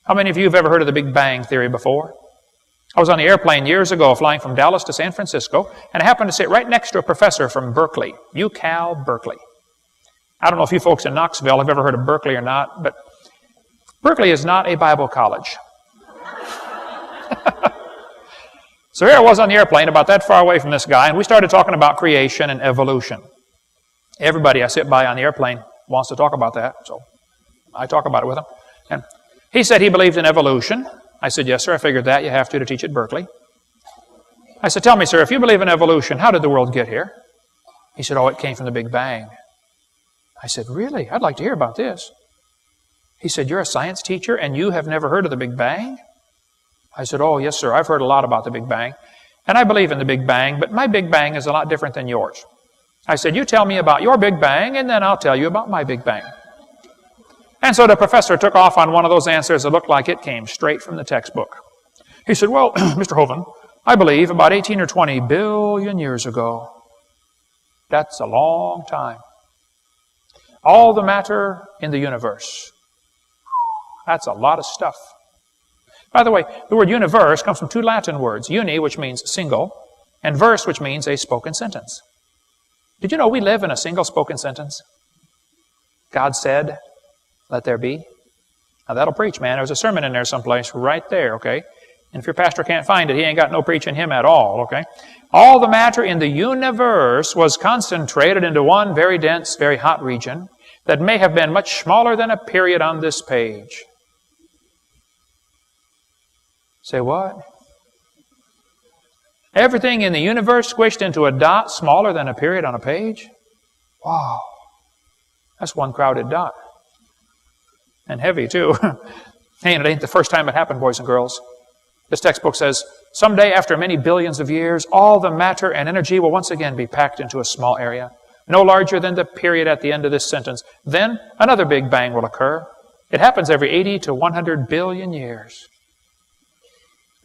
How many of you have ever heard of the Big Bang Theory before? I was on the airplane years ago flying from Dallas to San Francisco, and I happened to sit right next to a professor from Berkeley, UCal Berkeley. I don't know if you folks in Knoxville have ever heard of Berkeley or not, but Berkeley is not a Bible college. So here I was on the airplane about that far away from this guy, and we started talking about creation and evolution. Everybody I sit by on the airplane wants to talk about that, so I talk about it with him. And he said he believed in evolution. I said, yes, sir, I figured that. You have to teach at Berkeley. I said, tell me, sir, if you believe in evolution, how did the world get here? He said, oh, it came from the Big Bang. I said, really? I'd like to hear about this. He said, you're a science teacher and you have never heard of the Big Bang? I said, oh, yes, sir, I've heard a lot about the Big Bang. And I believe in the Big Bang, but my Big Bang is a lot different than yours. I said, you tell me about your Big Bang, and then I'll tell you about my Big Bang. And so the professor took off on one of those answers that looked like it came straight from the textbook. He said, well, Mr. Hovind, I believe about 18 or 20 billion years ago. That's a long time. All the matter in the universe. That's a lot of stuff. By the way, the word universe comes from two Latin words, uni, which means single, and verse, which means a spoken sentence. Did you know we live in a single spoken sentence? God said, let there be. Now that'll preach, man. There's a sermon in there someplace right there, okay? And if your pastor can't find it, he ain't got no preach in him at all, okay? All the matter in the universe was concentrated into one very dense, very hot region that may have been much smaller than a period on this page. Say what? Everything in the universe squished into a dot smaller than a period on a page? Wow. That's one crowded dot. And heavy, too. Hey, and it ain't the first time it happened, boys and girls. This textbook says, someday after many billions of years, all the matter and energy will once again be packed into a small area, no larger than the period at the end of this sentence. Then another Big Bang will occur. It happens every 80 to 100 billion years.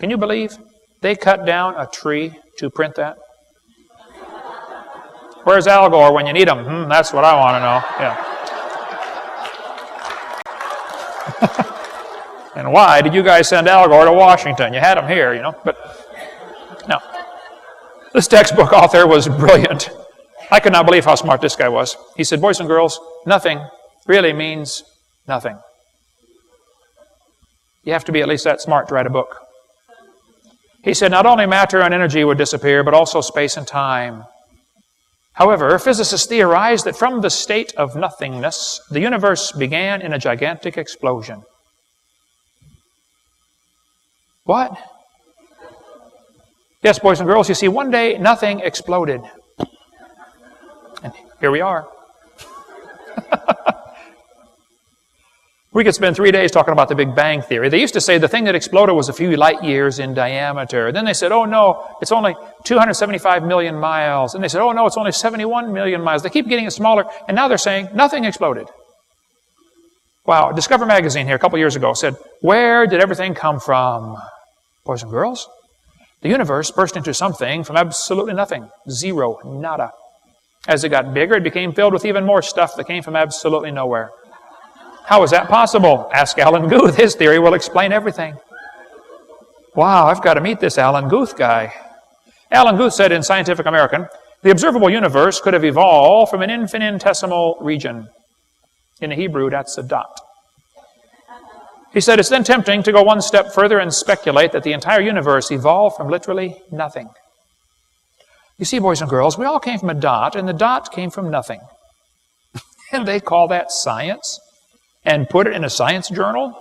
Can you believe they cut down a tree to print that? Where's Al Gore when you need him? That's what I want to know. Yeah. And why did you guys send Al Gore to Washington? You had him here, you know. But no. This textbook author was brilliant. I could not believe how smart this guy was. He said, boys and girls, nothing really means nothing. You have to be at least that smart to write a book. He said not only matter and energy would disappear, but also space and time. However, physicists theorized that from the state of nothingness, the universe began in a gigantic explosion. What? Yes, boys and girls, you see, one day nothing exploded. And here we are. We could spend 3 days talking about the Big Bang Theory. They used to say the thing that exploded was a few light years in diameter. Then they said, oh no, it's only 275 million miles. And they said, oh no, it's only 71 million miles. They keep getting it smaller, and now they're saying nothing exploded. Wow, Discover magazine here a couple years ago said, where did everything come from? Boys and girls, the universe burst into something from absolutely nothing. Zero, nada. As it got bigger, it became filled with even more stuff that came from absolutely nowhere. How is that possible? Ask Alan Guth. His theory will explain everything. Wow, I've got to meet this Alan Guth guy. Alan Guth said in Scientific American, the observable universe could have evolved from an infinitesimal region. In the Hebrew, that's a dot. He said it's then tempting to go one step further and speculate that the entire universe evolved from literally nothing. You see, boys and girls, we all came from a dot, and the dot came from nothing. And they call that science? And put it in a science journal?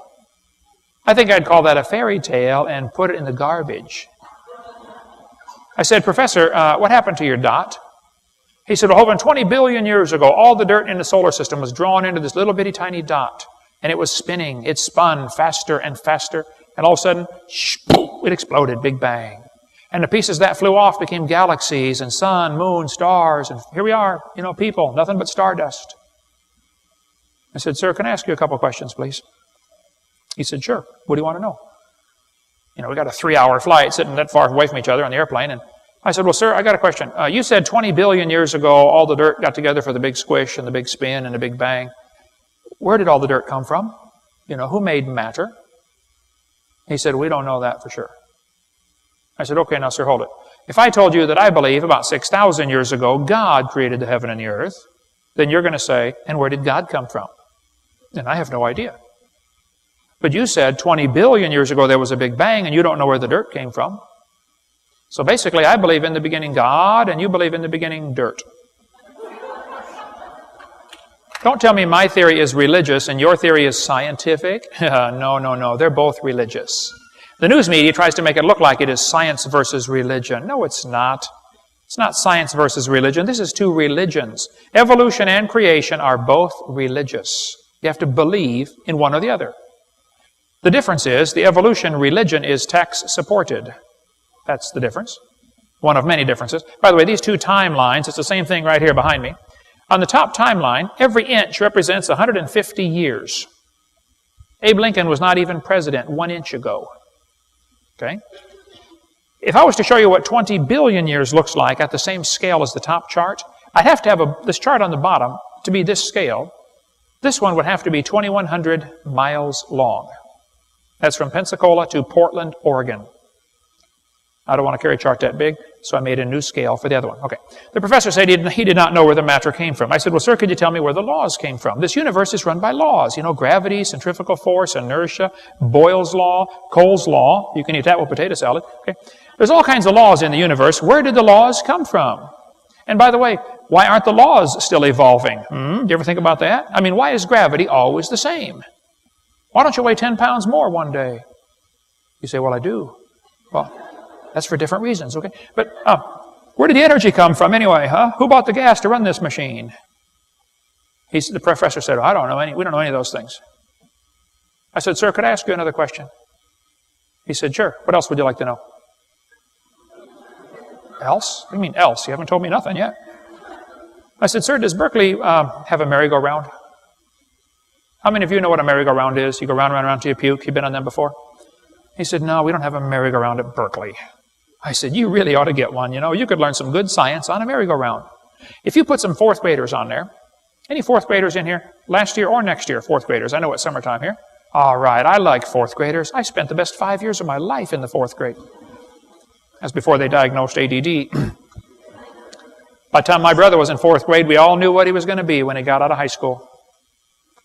I think I'd call that a fairy tale and put it in the garbage. I said, Professor, what happened to your dot? He said, well, Hovind, 20 billion years ago, all the dirt in the solar system was drawn into this little bitty tiny dot. And it was spinning. It spun faster and faster. And all of a sudden, it exploded, Big Bang. And the pieces that flew off became galaxies and sun, moon, stars. And here we are, you know, people, nothing but stardust. I said, sir, can I ask you a couple of questions, please? He said, sure. What do you want to know? You know, we got a 3-hour flight sitting that far away from each other on the airplane. And I said, well, sir, I got a question. You said 20 billion years ago, all the dirt got together for the big squish and the big spin and the Big Bang. Where did all the dirt come from? You know, who made matter? He said, we don't know that for sure. I said, okay, now, sir, hold it. If I told you that I believe about 6,000 years ago God created the heaven and the earth, then you're going to say, and where did God come from? And I have no idea. But you said 20 billion years ago there was a Big Bang, and you don't know where the dirt came from. So basically, I believe in the beginning God, and you believe in the beginning dirt. Don't tell me my theory is religious and your theory is scientific. No. They're both religious. The news media tries to make it look like it is science versus religion. No, it's not. It's not science versus religion. This is two religions. Evolution and creation are both religious. You have to believe in one or the other. The difference is the evolution religion is tax-supported. That's the difference. One of many differences. By the way, these two timelines, it's the same thing right here behind me. On the top timeline, every inch represents 150 years. Abe Lincoln was not even president 1 inch ago. Okay? If I was to show you what 20 billion years looks like at the same scale as the top chart, I'd have to have this chart on the bottom to be this scale. This one would have to be 2,100 miles long. That's from Pensacola to Portland, Oregon. I don't want to carry a chart that big, so I made a new scale for the other one. Okay. The professor said he did not know where the matter came from. I said, well, sir, could you tell me where the laws came from? This universe is run by laws. You know, gravity, centrifugal force, inertia, Boyle's law, Cole's law. You can eat that with potato salad. Okay. There's all kinds of laws in the universe. Where did the laws come from? And by the way, why aren't the laws still evolving? Do you ever think about that? I mean, why is gravity always the same? Why don't you weigh 10 pounds more one day? You say, well, I do. Well, that's for different reasons, okay? But where did the energy come from anyway, huh? Who bought the gas to run this machine? The professor said, I don't know we don't know any of those things. I said, sir, could I ask you another question? He said, sure. What else would you like to know? Else? What do you mean else? You haven't told me nothing yet. I said, sir, does Berkeley have a merry-go-round? How many of you know what a merry-go-round is? You go round, round, round till you puke. You've been on them before? He said, no, we don't have a merry-go-round at Berkeley. I said, you really ought to get one. You know, you could learn some good science on a merry-go-round. If you put some fourth graders on there, any fourth graders in here? Last year or next year, fourth graders. I know it's summertime here. All right, I like fourth graders. I spent the best 5 years of my life in the fourth grade. That's before they diagnosed ADD. By the time my brother was in fourth grade, we all knew what he was going to be when he got out of high school.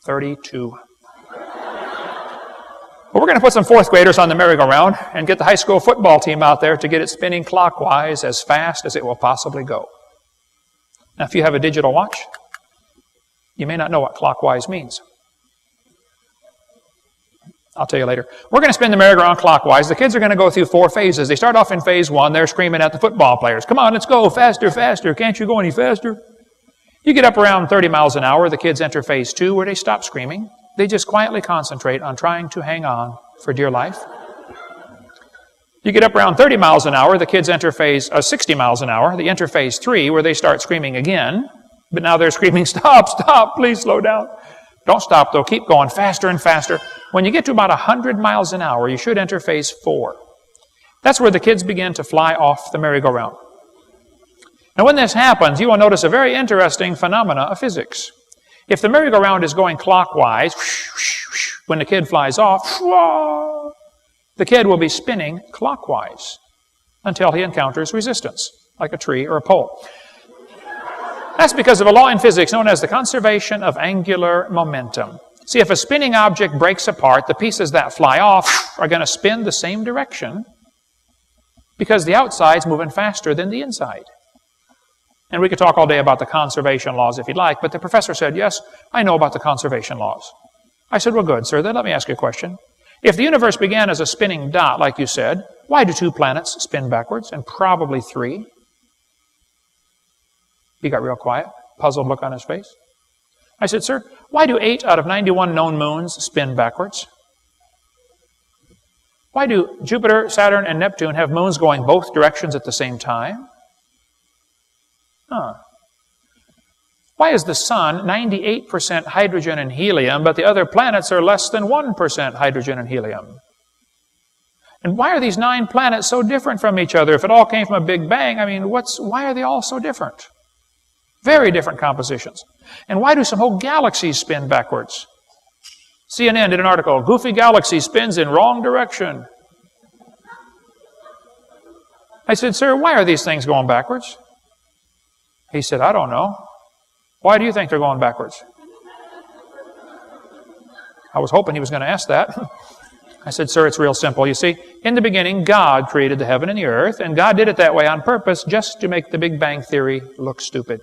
32. Well, we're going to put some fourth graders on the merry-go-round and get the high school football team out there to get it spinning clockwise as fast as it will possibly go. Now, if you have a digital watch, you may not know what clockwise means. I'll tell you later. We're going to spin the merry-go-round clockwise. The kids are going to go through 4 phases. They start off in phase 1. They're screaming at the football players. Come on, let's go. Faster, faster. Can't you go any faster? You get up around 30 miles an hour. The kids enter phase 2 where they stop screaming. They just quietly concentrate on trying to hang on for dear life. You get up around 30 miles an hour. The kids enter phase 60 miles an hour. They enter phase 3 where they start screaming again. But now they're screaming, stop, stop, please slow down. Don't stop, though. Keep going faster and faster. When you get to about 100 miles an hour, you should enter phase 4. That's where the kids begin to fly off the merry-go-round. Now, when this happens, you will notice a very interesting phenomena of physics. If the merry-go-round is going clockwise, when the kid flies off, the kid will be spinning clockwise until he encounters resistance, like a tree or a pole. That's because of a law in physics known as the conservation of angular momentum. See, if a spinning object breaks apart, the pieces that fly off are going to spin the same direction because the outside's moving faster than the inside. And we could talk all day about the conservation laws if you'd like, but the professor said, yes, I know about the conservation laws. I said, well, good, sir, then let me ask you a question. If the universe began as a spinning dot, like you said, why do 2 planets spin backwards and probably 3? He got real quiet, puzzled look on his face. I said, sir, why do 8 out of 91 known moons spin backwards? Why do Jupiter, Saturn, and Neptune have moons going both directions at the same time? Why is the sun 98% hydrogen and helium, but the other planets are less than 1% hydrogen and helium? And why are these 9 planets so different from each other? If it all came from a Big Bang, I mean, why are they all so different? Very different compositions. And why do some whole galaxies spin backwards? CNN did an article, Goofy Galaxy spins in wrong direction. I said, sir, why are these things going backwards? He said, I don't know. Why do you think they're going backwards? I was hoping he was going to ask that. I said, sir, it's real simple. You see, in the beginning, God created the heaven and the earth, and God did it that way on purpose just to make the Big Bang Theory look stupid.